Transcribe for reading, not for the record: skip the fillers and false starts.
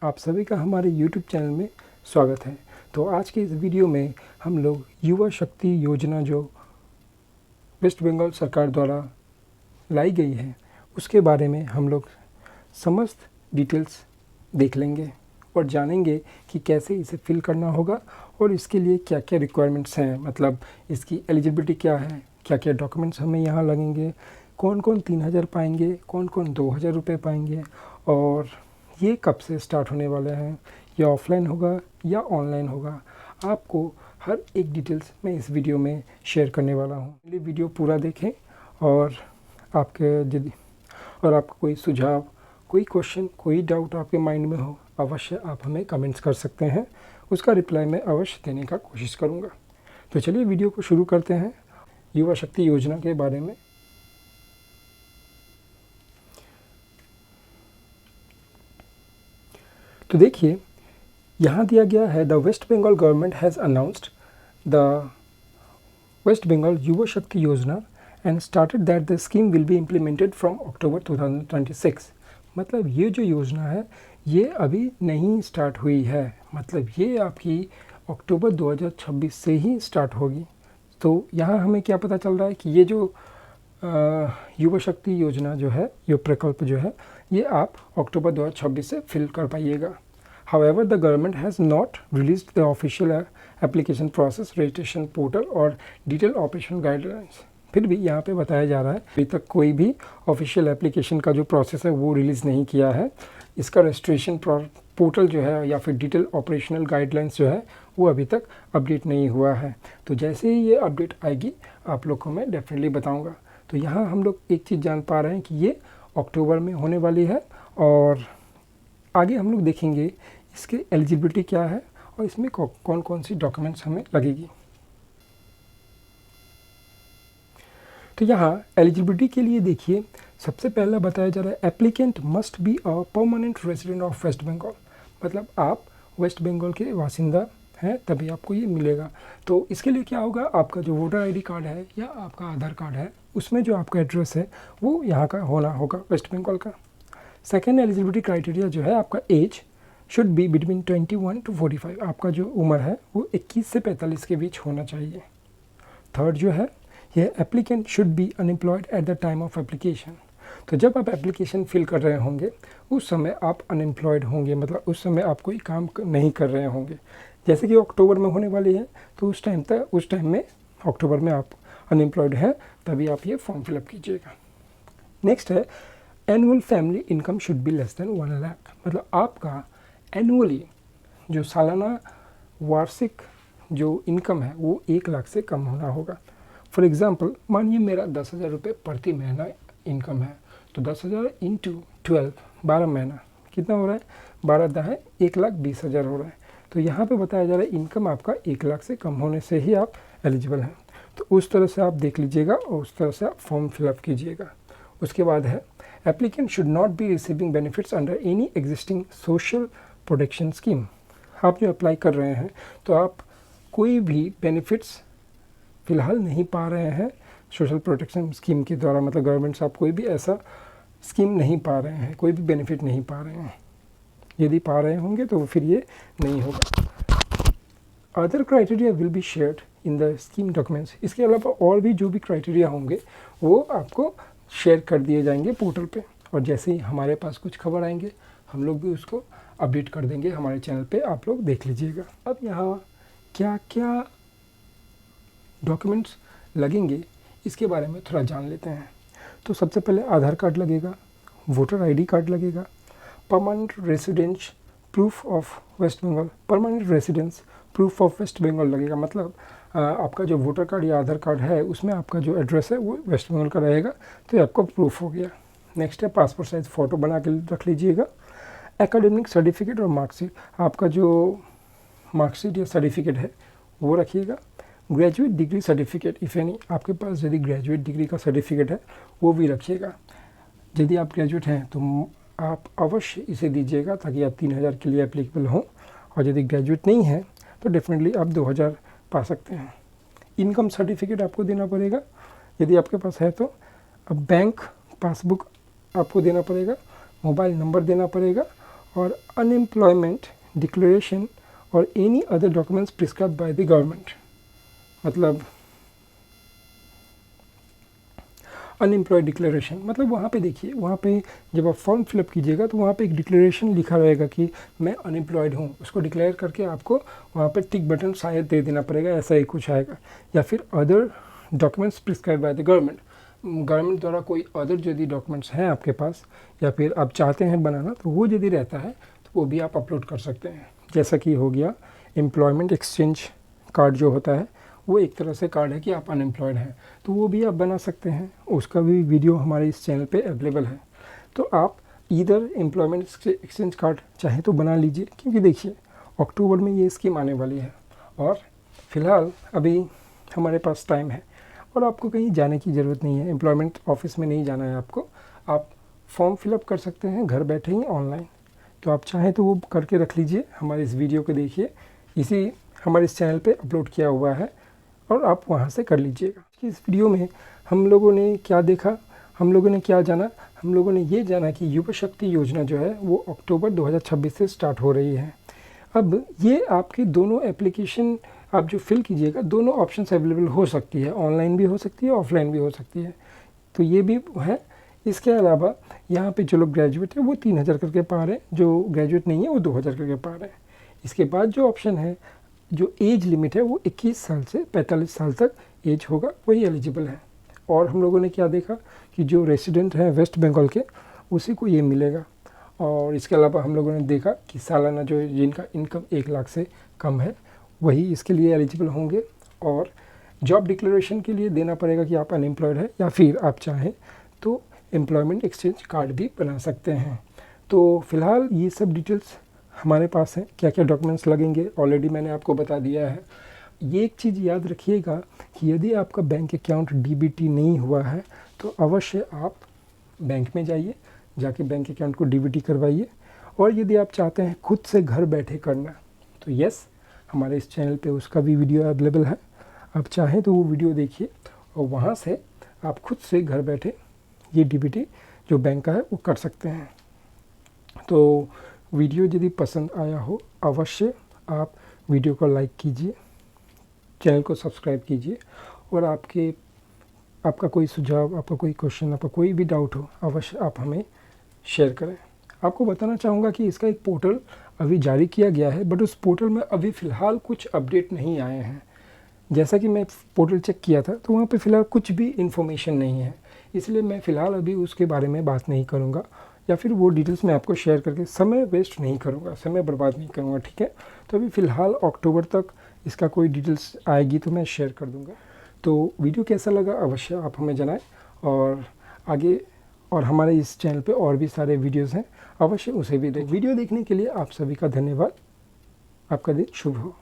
आप सभी का हमारे YouTube चैनल में स्वागत है। तो आज के इस वीडियो में हम लोग युवा शक्ति योजना जो वेस्ट बंगाल सरकार द्वारा लाई गई है उसके बारे में हम लोग समस्त डिटेल्स देख लेंगे और जानेंगे कि कैसे इसे फिल करना होगा और इसके लिए क्या क्या रिक्वायरमेंट्स हैं, मतलब इसकी एलिजिबिलिटी क्या है, क्या क्या डॉक्यूमेंट्स हमें यहाँ लगेंगे, कौन कौन 3,000 पाएंगे, कौन कौन 2,000 रुपये पाएंगे और ये कब से स्टार्ट होने वाले हैं, या ऑफलाइन होगा या ऑनलाइन होगा। आपको हर एक डिटेल्स मैं इस वीडियो में शेयर करने वाला हूँ। ये वीडियो पूरा देखें और आपका कोई सुझाव, कोई क्वेश्चन, कोई डाउट आपके माइंड में हो, अवश्य आप हमें कमेंट्स कर सकते हैं। उसका रिप्लाई मैं अवश्य देने का कोशिश करूँगा। तो चलिए वीडियो को शुरू करते हैं युवा शक्ति योजना के बारे में। तो देखिए यहाँ दिया गया है, the West Bengal government has announced the West Bengal Yuva Shakti Yojana and started that the scheme will be implemented from October 2026। मतलब ये जो योजना है ये अभी नहीं स्टार्ट हुई है, मतलब ये आपकी अक्टूबर 2026 से ही स्टार्ट होगी। तो यहाँ हमें क्या पता चल रहा है कि ये जो युवा शक्ति योजना जो है, ये प्रकल्प जो है, ये आप अक्टूबर 2026 से फिल कर पाइएगा। However, the government has not released the official application process, registration portal और detailed operation guidelines। फिर भी यहाँ पे बताया जा रहा है अभी तक कोई भी ऑफिशियल एप्लीकेशन का जो प्रोसेस है वो रिलीज़ नहीं किया है। इसका रजिस्ट्रेशन पोर्टल जो है या फिर डिटेल ऑपरेशनल गाइडलाइंस जो है वो अभी तक अपडेट नहीं हुआ है। तो जैसे ही ये अपडेट आएगी आप लोग को मैं डेफिनेटली बताऊँगा। तो यहाँ हम लोग एक चीज़ जान पा रहे हैं कि ये अक्टूबर में होने वाली है और आगे हम लोग देखेंगे इसके एलिजिबिलिटी क्या है और इसमें कौन कौन सी डॉक्यूमेंट्स हमें लगेगी। तो यहाँ एलिजिबिलिटी के लिए देखिए, सबसे पहला बताया जा रहा है applicant must be a permanent resident of West Bengal. मतलब आप वेस्ट बंगाल के वासिंदा हैं तभी आपको ये मिलेगा। तो इसके लिए क्या होगा, आपका जो वोटर आईडी कार्ड है या आपका आधार कार्ड है उसमें जो आपका एड्रेस है वो यहाँ का होना होगा, वेस्ट बंगाल का। सेकेंड एलिजिबिलिटी क्राइटेरिया जो है, आपका age should be between 21 to 45। आपका जो उम्र है वो 21 से 45 के बीच होना चाहिए। थर्ड जो है, यह applicant should be unemployed at the time of application. तो जब आप एप्लीकेशन फिल कर रहे होंगे उस समय आप अनएम्प्लॉयड होंगे, मतलब उस समय आप कोई काम नहीं कर रहे होंगे। जैसे कि अक्टूबर में होने वाली है तो उस टाइम में अक्टूबर में आप अनएम्प्लॉयड हैं तभी आप ये फॉर्म फिलअप कीजिएगा। नेक्स्ट है annual family income should be less than 1 lakh. मतलब आपका एनुअली जो सालाना वार्षिक जो इनकम है वो 1 लाख से कम होना होगा। फॉर एग्ज़ाम्पल मानिए मेरा 10,000 रुपये प्रति महीना इनकम है, तो 10,000 इंटू 12, 12 महीना कितना हो रहा है, 12 1,20,000 हो रहा है। तो यहाँ पे बताया जा रहा है इनकम आपका 1 लाख से कम होने से ही आप एलिजिबल हैं। तो उस तरह से आप देख लीजिएगा और उस तरह से आप फॉर्म फिलअप कीजिएगा। उसके बाद है applicant should not be receiving benefits under any existing social protection scheme. आप जो अप्लाई कर रहे हैं तो आप कोई भी बेनिफिट्स फ़िलहाल नहीं पा रहे हैं सोशल प्रोटेक्शन स्कीम के द्वारा, मतलब गवर्नमेंट से आप कोई भी ऐसा स्कीम नहीं पा रहे हैं, कोई भी बेनिफिट नहीं पा रहे हैं। यदि पा रहे होंगे तो फिर ये नहीं होगा। Other criteria will be shared in the scheme documents. इसके अलावा और भी जो भी क्राइटेरिया होंगे वो आपको शेयर कर दिए जाएंगे पोर्टल पे, और जैसे ही हमारे पास कुछ खबर आएंगे हम लोग भी उसको अपडेट कर देंगे हमारे चैनल पे, आप लोग देख लीजिएगा। अब यहाँ क्या क्या डॉक्यूमेंट्स लगेंगे इसके बारे में थोड़ा जान लेते हैं। तो सबसे पहले आधार कार्ड लगेगा, वोटर आईडी कार्ड लगेगा, permanent residence proof of West Bengal, permanent residence proof of West Bengal लगेगा। मतलब आपका जो वोटर कार्ड या आधार कार्ड है उसमें आपका जो एड्रेस है वो वेस्ट बंगाल का रहेगा, तो ये आपका प्रूफ हो गया। नेक्स्ट है पासपोर्ट साइज़ फ़ोटो बना के रख लीजिएगा। एकेडमिक सर्टिफिकेट और मार्कशीट, आपका जो मार्कशीट या सर्टिफिकेट है वो रखिएगा। Graduate degree certificate if any, आपके पास यदि ग्रेजुएट डिग्री का सर्टिफिकेट है वो भी रखिएगा। यदि आप ग्रेजुएट हैं तो आप अवश्य इसे दीजिएगा ताकि आप 3,000 के लिए एप्लीकेबल हों, और यदि ग्रेजुएट नहीं है तो डेफिनेटली आप 2,000 पा सकते हैं। इनकम सर्टिफिकेट आपको देना पड़ेगा यदि आपके पास है तो। अब बैंक पासबुक आपको देना पड़ेगा, मोबाइल नंबर देना पड़ेगा और अनएम्प्लॉयमेंट डिक्लेरेशन और any other documents prescribe by the government. मतलब अनएम्प्लॉयड डिक्लेरेशन मतलब वहाँ पे देखिए, वहाँ पे जब आप फॉर्म फिलअप कीजिएगा तो वहाँ पे एक डिक्लेरेशन लिखा रहेगा कि मैं अनएम्प्लॉयड हूँ। उसको डिक्लेयर करके आपको वहाँ पे टिक बटन शायद दे देना पड़ेगा, ऐसा ही कुछ आएगा। या फिर other documents prescribe by the government, government द्वारा कोई अदर यदि डॉक्यूमेंट्स हैं आपके पास या फिर आप चाहते हैं बनाना, तो वो यदि रहता है तो वो भी आप अपलोड कर सकते हैं। जैसा कि हो गया एम्प्लॉयमेंट एक्सचेंज कार्ड जो होता है, वो एक तरह से कार्ड है कि आप अनएम्प्लॉयड हैं, तो वो भी आप बना सकते हैं। उसका भी वीडियो हमारे इस चैनल पे अवेलेबल है। तो आप इधर एम्प्लॉयमेंट एक्सचेंज कार्ड चाहे तो बना लीजिए, क्योंकि देखिए अक्टूबर में ये स्कीम आने वाली है और फ़िलहाल अभी हमारे पास टाइम है और आपको कहीं जाने की ज़रूरत नहीं है। एम्प्लॉयमेंट ऑफिस में नहीं जाना है आपको, आप फॉर्म फिलअप कर सकते हैं घर बैठे ही ऑनलाइन। तो आप चाहें तो वो करके रख लीजिए। हमारे इस वीडियो को देखिए, इसी हमारे इस चैनल पे अपलोड किया हुआ है और आप वहाँ से कर लीजिएगा। इस वीडियो में हम लोगों ने क्या देखा, हम लोगों ने क्या जाना, हम लोगों ने ये जाना कि युवा शक्ति योजना जो है वो अक्टूबर 2026 से स्टार्ट हो रही है। अब ये आपके दोनों एप्लीकेशन आप जो फिल कीजिएगा, दोनों ऑप्शंस अवेलेबल हो सकती है, ऑनलाइन भी हो सकती है, ऑफलाइन भी हो सकती है, तो ये भी है। इसके अलावा यहाँ पे जो लोग ग्रेजुएट है वो 3000 करके पा रहे हैं, जो ग्रेजुएट नहीं है वो 2000 करके पा रहे हैं। इसके बाद जो ऑप्शन है, जो एज लिमिट है वो 21 साल से 45 साल तक एज होगा, वही एलिजिबल है। और हम लोगों ने क्या देखा कि जो रेसिडेंट हैं वेस्ट बंगाल के, उसी को ये मिलेगा। और इसके अलावा हम लोगों ने देखा कि सालाना जो जिनका इनकम 1 लाख से कम है वही इसके लिए एलिजिबल होंगे। और जॉब डिक्लेरेशन के लिए देना पड़ेगा कि आप अनएम्प्लॉयड है, या फिर आप चाहें तो एम्प्लॉयमेंट एक्सचेंज कार्ड भी बना सकते हैं। तो फ़िलहाल ये सब डिटेल्स हमारे पास हैं, क्या क्या डॉक्यूमेंट्स लगेंगे ऑलरेडी मैंने आपको बता दिया है। ये एक चीज़ याद रखिएगा कि यदि आपका बैंक अकाउंट डीबीटी नहीं हुआ है तो अवश्य आप बैंक में जाइए, जाके बैंक अकाउंट को डीबीटी करवाइए। और यदि आप चाहते हैं खुद से घर बैठे करना, तो यस, हमारे इस चैनल पे उसका भी वीडियो अवेलेबल है। आप चाहें तो वो वीडियो देखिए और वहाँ से आप खुद से घर बैठे ये डीबीटी जो बैंक का है वो कर सकते हैं। तो वीडियो यदि पसंद आया हो अवश्य आप वीडियो को लाइक कीजिए, चैनल को सब्सक्राइब कीजिए, और आपका कोई सुझाव, आपका कोई क्वेश्चन, आपका कोई भी डाउट हो अवश्य आप हमें शेयर करें। आपको बताना चाहूँगा कि इसका एक पोर्टल अभी जारी किया गया है, बट उस पोर्टल में अभी फ़िलहाल कुछ अपडेट नहीं आए हैं। जैसा कि मैं पोर्टल चेक किया था तो वहाँ पे फ़िलहाल कुछ भी इन्फॉर्मेशन नहीं है, इसलिए मैं फ़िलहाल अभी उसके बारे में बात नहीं करूँगा, या फिर वो डिटेल्स मैं आपको शेयर करके समय वेस्ट नहीं करूँगा, समय बर्बाद नहीं करूँगा, ठीक है। तो अभी फ़िलहाल अक्टूबर तक इसका कोई डिटेल्स आएगी तो मैं शेयर कर दूँगा। तो वीडियो कैसा लगा अवश्य आप हमें जनाएं, और आगे और हमारे इस चैनल पे और भी सारे वीडियोस हैं, अवश्य उसे भी देखें। वीडियो देखने के लिए आप सभी का धन्यवाद। आपका दिन शुभ हो।